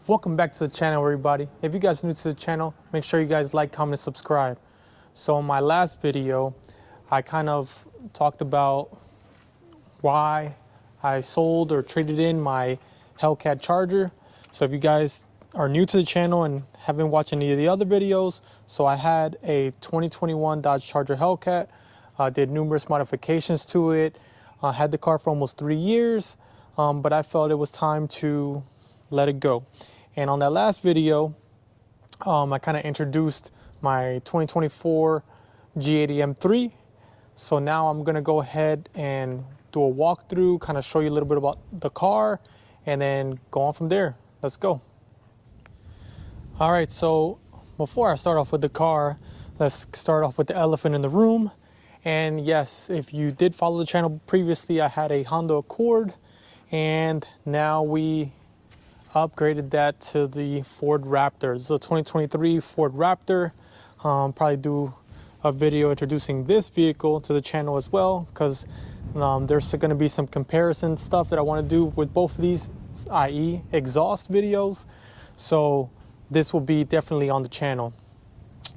Welcome back to the channel, everybody. If you guys are new to the channel, make sure you guys like, comment, and subscribe. So in my last video, I kind of talked about why I sold or traded in my Hellcat Charger. So if you guys are new to the channel and haven't watched any of the other videos, so I had a 2021 Dodge Charger Hellcat, did numerous modifications to it, had the car for almost 3 years, but I felt it was time to let it go. And on that last video, I kind of introduced my 2024 G80 M3. So now I'm gonna go ahead and do a walkthrough, kind of show you a little bit about the car, and then go on from there. Let's go. All right, so before I start off with the car, let's start off with the elephant in the room. And yes, if you did follow the channel previously, I had a Honda Accord, and now we upgraded that to the Ford Raptor. It's a 2023 Ford Raptor. Probably do a video introducing this vehicle to the channel as well, because there's going to be some comparison stuff that I want to do with both of these, i.e. exhaust videos. So this will be definitely on the channel.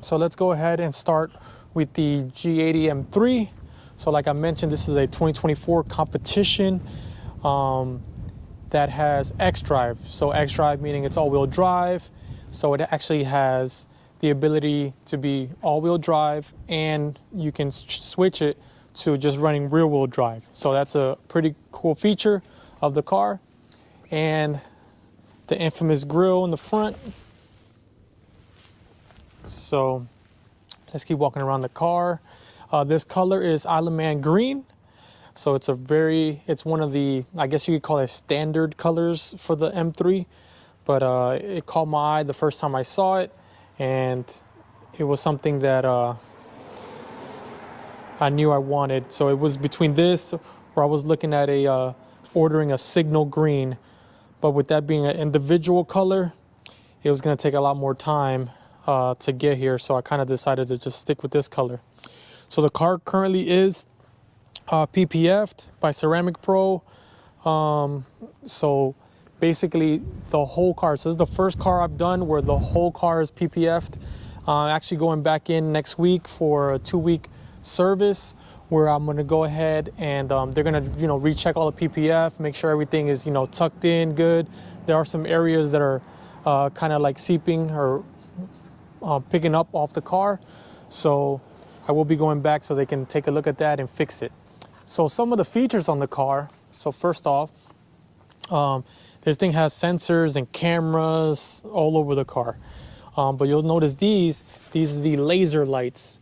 So let's go ahead and start with the G80 M3. So like I mentioned, this is a 2024 competition that has X-Drive. So X-Drive meaning it's all-wheel drive. So it actually has the ability to be all-wheel drive, and you can switch it to just running rear-wheel drive. So that's a pretty cool feature of the car. And the infamous grille in the front. So let's keep walking around the car. This color is Isle of Man green. So it's one of the, I guess you could call it standard colors for the M3, but it caught my eye the first time I saw it, and it was something that I knew I wanted. So it was between this, or I was looking at ordering a signal green, but with that being an individual color, it was going to take a lot more time to get here. So I kind of decided to just stick with this color. So the car currently is PPF'd by Ceramic Pro. So basically the whole car, so this is the first car I've done where the whole car is PPF'd. Actually going back in next week for a 2-week service where I'm going to go ahead and they're going to recheck all the PPF, make sure everything is tucked in good. There are some areas that are kind of like seeping or picking up off the car, so I will be going back so they can take a look at that and fix it. So some of the features on the car. So first off, this thing has sensors and cameras all over the car. But you'll notice these are the laser lights.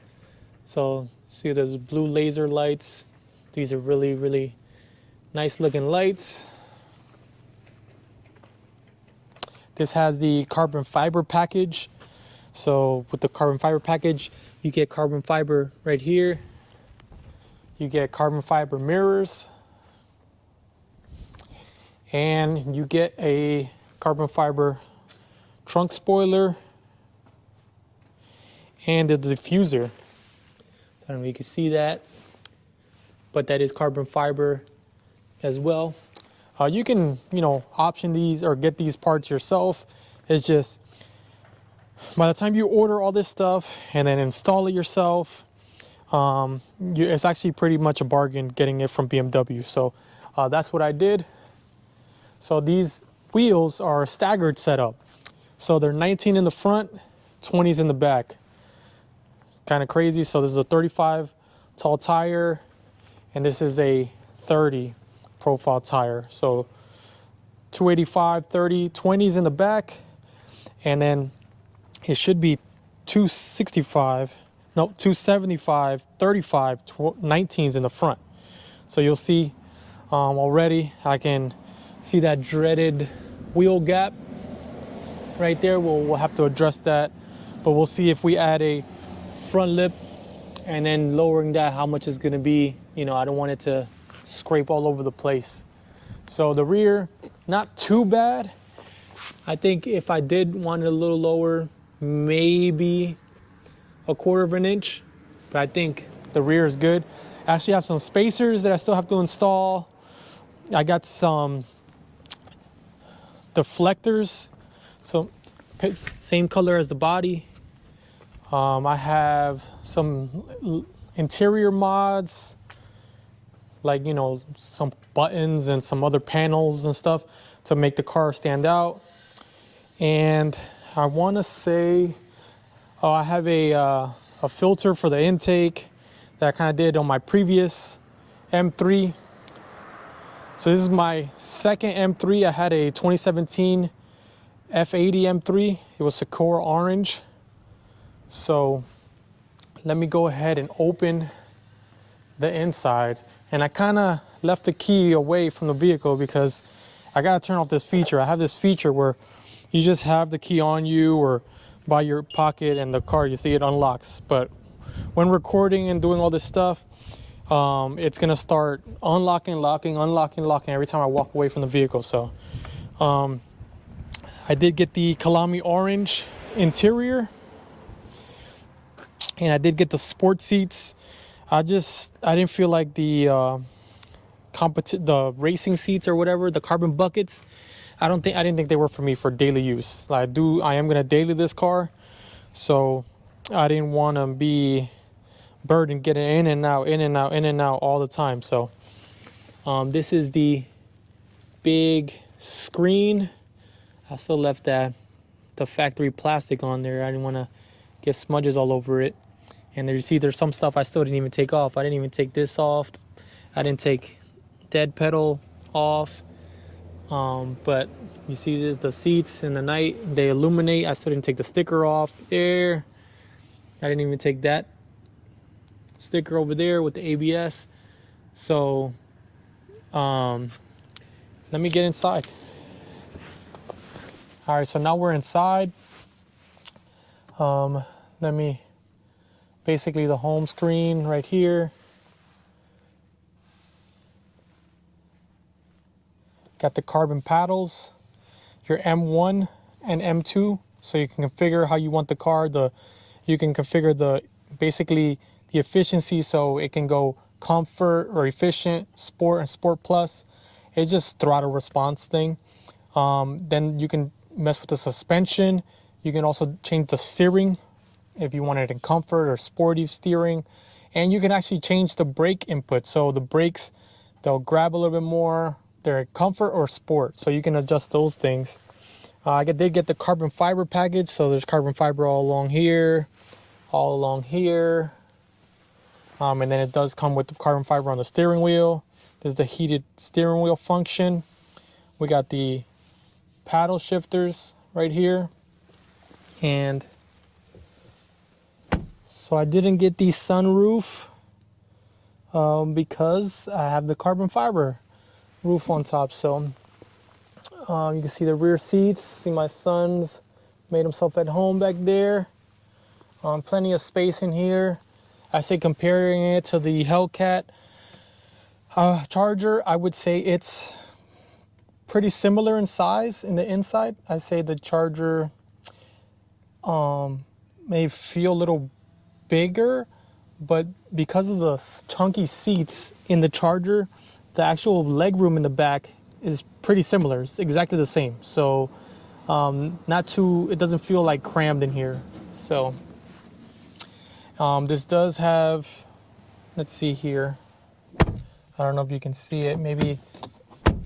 So see, there's blue laser lights. These are really, really nice looking lights. This has the carbon fiber package. So with the carbon fiber package, you get carbon fiber right here. You get carbon fiber mirrors, and you get a carbon fiber trunk spoiler and the diffuser. I don't know if you can see that, but that is carbon fiber as well. You can, option these or get these parts yourself. It's just, by the time you order all this stuff and then install it yourself, it's actually pretty much a bargain getting it from BMW. So that's what I did. So these wheels are a staggered setup. So they're 19 in the front, 20s in the back. It's kind of crazy. So this is a 35 tall tire, and this is a 30 profile tire. So 285, 30, 20s in the back, and then it should be 265. No, 275, 35, 19s in the front. So you'll see already, I can see that dreaded wheel gap right there. We'll have to address that, but we'll see if we add a front lip and then lowering that, how much it's gonna be. I don't want it to scrape all over the place. So the rear, not too bad. I think if I did want it a little lower, maybe 1/4 of an inch, but I think the rear is good. I actually have some spacers that I still have to install. I got some deflectors So same color as the body. I have some interior mods, like, you know, some buttons and some other panels and stuff to make the car stand out. And I want to say, oh, I have a filter for the intake that I kind of did on my previous M3. So this is my second M3. I had a 2017 F80 M3. It was Sakura orange. So let me go ahead and open the inside. And I kind of left the key away from the vehicle because I got to turn off this feature. I have this feature where you just have the key on you or by your pocket and the car, you see it unlocks. But when recording and doing all this stuff, it's gonna start unlocking, locking every time I walk away from the vehicle. So I did get the Kalami orange interior, and I did get the sport seats. I didn't feel like the racing seats or whatever, the carbon buckets. I didn't think they were for me for daily use. I am gonna daily this car, so I didn't want to be burdened getting in and out all the time. So this is the big screen. I still left the factory plastic on there. I didn't want to get smudges all over it. And there you see there's some stuff I still didn't even take off. I didn't even take this off. I didn't take dead pedal off. But you see this, the seats in the night, they illuminate. I still didn't take the sticker off there. I didn't even take that sticker over there with the ABS. So let me get inside. All right, so now we're inside. Basically the home screen right here. Got the carbon paddles, your M1 and M2, so you can configure how you want the car. You can configure basically the efficiency, so it can go comfort or efficient, sport, and sport plus. It's just throttle response thing. Then you can mess with the suspension. You can also change the steering if you want it in comfort or sporty steering. And you can actually change the brake input. So the brakes, they'll grab a little bit more. They're comfort or sport, so you can adjust those things. I did get the carbon fiber package, so there's carbon fiber all along here, and then it does come with the carbon fiber on the steering wheel. This is the heated steering wheel function. We got the paddle shifters right here, and so I didn't get the sunroof because I have the carbon fiber roof on top. So you can see the rear seats. See my son's made himself at home back there. Plenty of space in here. I say comparing it to the Hellcat Charger, I would say it's pretty similar in size in the inside. I say the Charger may feel a little bigger, but because of the chunky seats in the Charger, the actual leg room in the back is pretty similar. It's exactly the same. So it doesn't feel like crammed in here. So this does have, let's see here. I don't know if you can see it. Maybe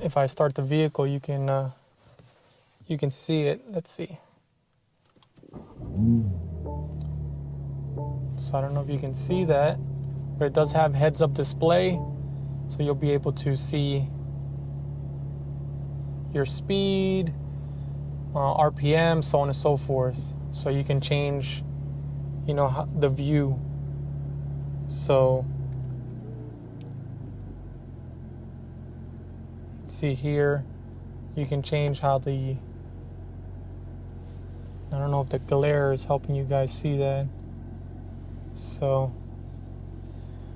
if I start the vehicle, you can see it. Let's see. So I don't know if you can see that, but it does have heads-up display. So you'll be able to see your speed, RPM, so on and so forth. So you can change, the view. So let's see here. You can change how I don't know if the glare is helping you guys see that. So.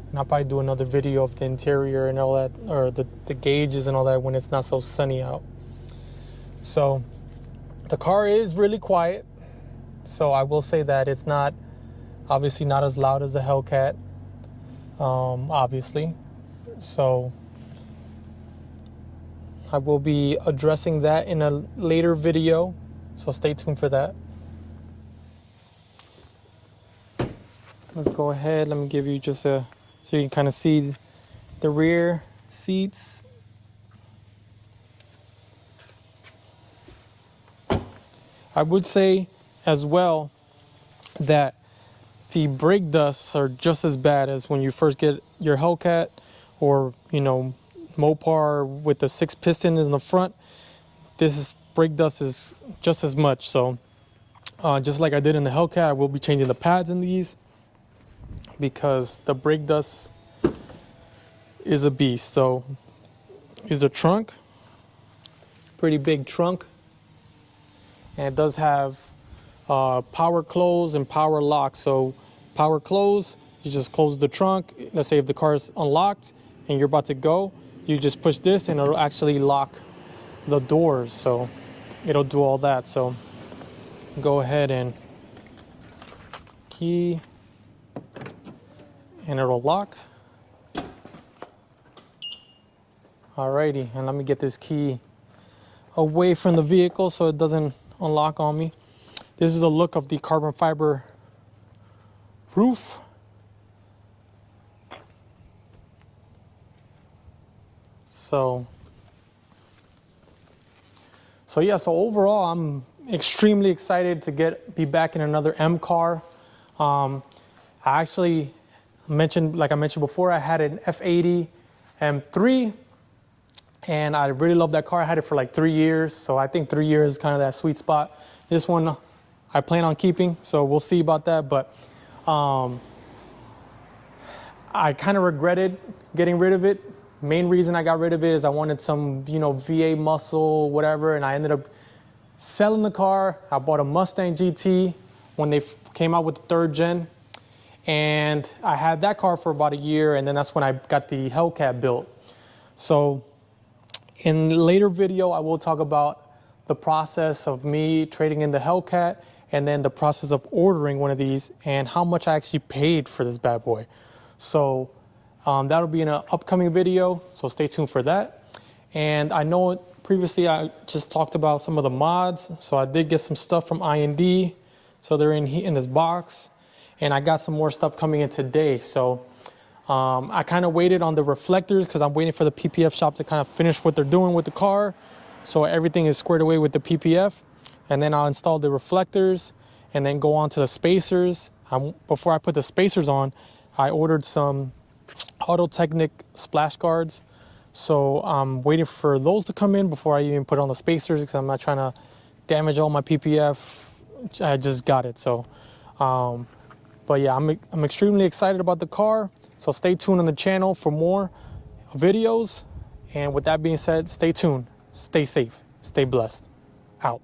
And I'll probably do another video of the interior and all that, or the gauges and all that when it's not so sunny out. So the car is really quiet. So I will say that it's obviously not as loud as the Hellcat, obviously. So I will be addressing that in a later video. So stay tuned for that. Let's go ahead. Let me give you just so you can kind of see the rear seats. I would say as well that the brake dusts are just as bad as when you first get your Hellcat or, you know, Mopar with the 6 pistons in the front. Brake dust is just as much. So just like I did in the Hellcat, I will be changing the pads in these because the brake dust is a beast. So here's a trunk, pretty big trunk, and it does have power close and power lock. So power close, you just close the trunk. Let's say if the car is unlocked and you're about to go, you just push this and it'll actually lock the doors. So it'll do all that. So go ahead and key and it'll lock. Alrighty, and let me get this key away from the vehicle so it doesn't unlock on me. This is the look of the carbon fiber roof. So yeah, so overall I'm extremely excited to be back in another M car. I actually mentioned, like I mentioned before, I had an F80 M3 and I really love that car. I had it for like 3 years, so I think 3 years is kind of that sweet spot. This one I plan on keeping, so we'll see about that. But I kind of regretted getting rid of it. Main reason I got rid of it is I wanted some, you know, VA muscle, whatever, and I ended up selling the car. I bought a Mustang GT when they came out with the 3rd gen, and I had that car for about a year, and then that's when I got the Hellcat built. So in a later video, I will talk about the process of me trading in the Hellcat and then the process of ordering one of these and how much I actually paid for this bad boy. So that'll be in an upcoming video, so stay tuned for that. And I know previously I just talked about some of the mods, so I did get some stuff from IND. So they're in this box, and I got some more stuff coming in today. So I kind of waited on the reflectors because I'm waiting for the PPF shop to kind of finish what they're doing with the car. So everything is squared away with the PPF, and then I'll install the reflectors and then go on to the spacers. Before I put the spacers on, I ordered some Auto Technic splash guards. So I'm waiting for those to come in before I even put on the spacers because I'm not trying to damage all my PPF. I just got it. So, but yeah, I'm extremely excited about the car. So stay tuned on the channel for more videos. And with that being said, stay tuned, stay safe, stay blessed. Out.